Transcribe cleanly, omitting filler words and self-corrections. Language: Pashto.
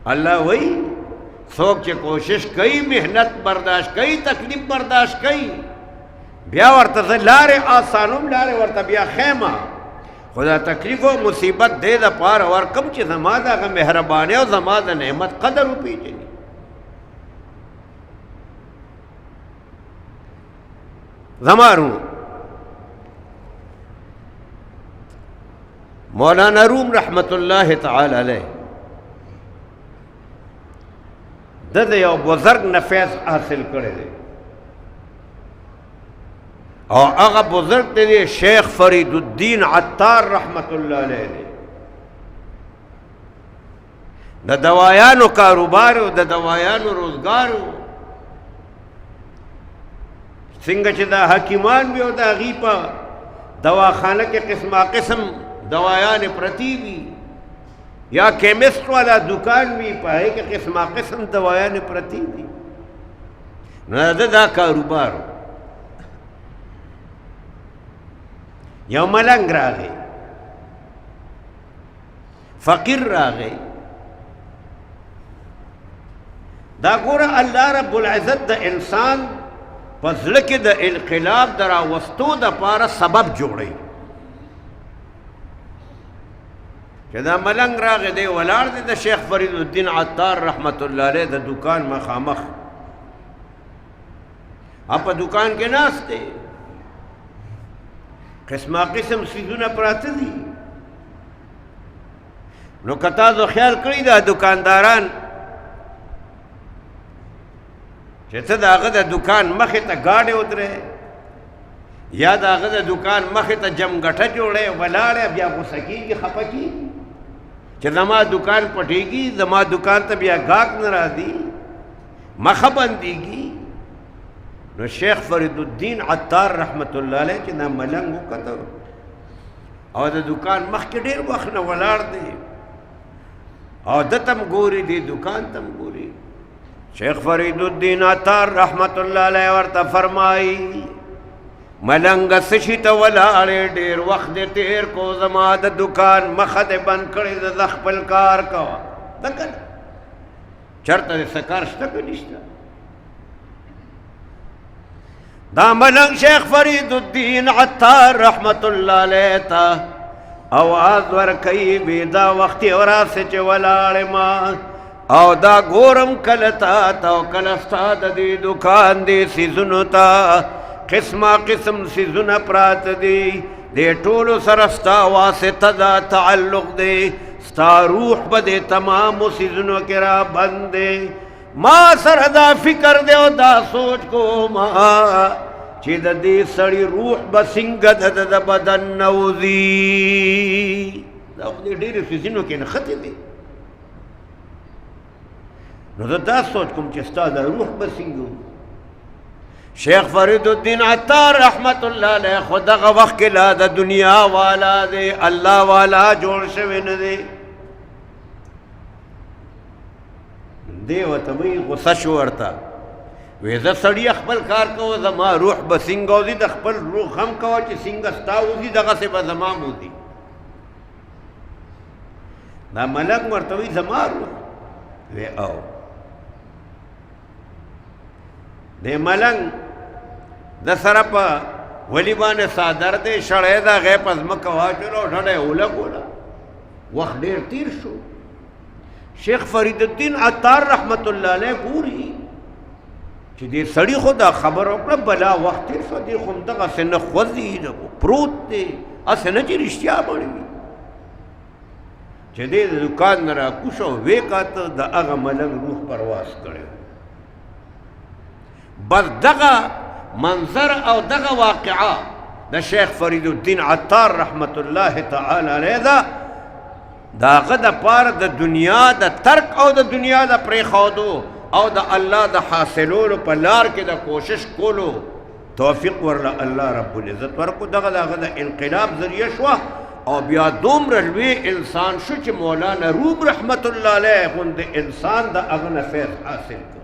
اللہ وہی څوک چې کوشش کوي محنت برداشت کوي تکلیف برداشت کوي بیا ورته زه لارې آسانوم لارې ورته بیا خیمه خو دا تکلیف او مصیبت دې دپاره ورکم چې زما د هغه مهربانۍ او زما د نعمت قدر وپېژني زما روم مولانا روم رحمت الله تعالی علیه د یو بزرگ نه فیض حاصل کړی دی او هغه بزرگ دی شیخ فرید الدین عطار رحمت الله علیه دی د دوایانو کاروبار او د دوایانو روزګار څنګه چې دا حکیمان وي او د هغې په دواخانه کې قسمه قسم دوایان پرتی وي یا کیمسٹ والا دکان وي په هغې کې قسمه قسم دوایان پرتی دي نو د دا کاروبار یو ملنګ راغی فقیر راغی دا ګوره الله رب العزت د انسان په زړه کې د انقلاب د راوستو دپاره سبب جوړوي چې دا ملنګ راغی دی ولاړ دی د شیخ فرید الدین عطار رحمت الله علیه د دکان مخامخ په دکان کې ناست دی قسمه قسم څیزونه پراته دي نو که تاسو خیال کړی دا دکانداران چې ته د هغه د دکان مخې ته ګاډې ودرې یا د هغه د دکان مخې ته جمګټه جوړې ولاړې بیا غوسه کېږي خفه کېږي چې زما دکان پټېږي زما دکان ته بیا ګاهک نه راځي مخه بندېږي نو شیخ فرید الدین عطار رحمت الله علیه چې دا ملنګ وکتو او د دکان مخکې ډېر وخت نه ولاړ دی او ده ته م ګوري دې دکان ته م ګوري شیخ فرید الدین عطار رحمت الله علیه ورته فرمایي ملنګه څه شي ته ولاړې ډېر وخت دې تېر کو زما د دکان مخه دې بند کړې زه خپل کار کوه ده که نه چېرته دې څه کار شته که نشته دا ملنګ شیخ فرید الدین عطار رحمت الله علیه ته اواز ورکوي بې دا وخت یې وراسې چې ولاړې ما او دا ګورم کله تا ته او کله ستا د دې دکان دې څیزونو ته قسمه قسم څیزونه پراته دي دې ټولو سره ستا واسطه دا تعلق دی ستا روح به دې تمامو څیزونو کې را بند دی ما سره دا فکر دی او دا سوچ کوما چې د دې سړي روح به څنګه د بدن نه وځي دا خو دې ډېرو څیزونو کې نښتې دي نو زه دا سوچ کوم چې ستا د روح به څنګه شیخ فرید الدین عطار رحمت الله علیه خو دغه وخت کې لا د دنیا والا دی الله والا جوړ شوی نه دی دی ورته وایي غصه شو ورته وی زه سړي خپل کار کوه زما روح به څنګه وځي د خپل روح هم کوه چې څنګه ستا وځي دغسې به زما هم وځي دا ملک ورته وایي زما روح وی او دی ملنګ د سره په ولي باندې څادر دی شړی د هغې په ځمکه واچولو او ډډه یې ولګوله وخت ډېر تېر شو شیخ فرید الدین عطار رحمت الله علیه ګوري چې دې سړي خو دا خبره وکړه بلا وخت تېر شو دې خو همدغسې نه خوځي پروت دی هسې نه چې رښتیا بڼې وي چې دې د دکان نه راکوش او ویې کاته د هغه ملنګ روح پرواز کړی بس دغه منظر او دغه واقعه د شیخ فرید الدین عطار رحمت الله تعالی علیه ده د هغه دپاره د دنیا د ترک او د دنیا د پرېښودو او د الله د حاصلولو په لار کې د کوشش کولو توفیق ورله الله رب العزت ورکو دغه د هغه د انقلاب ذریعه شوه او بیا دومره لوی انسان شو چې مولانا روم رحمت الله علیه غوندې انسان د هغه نه فیض حاصل کړ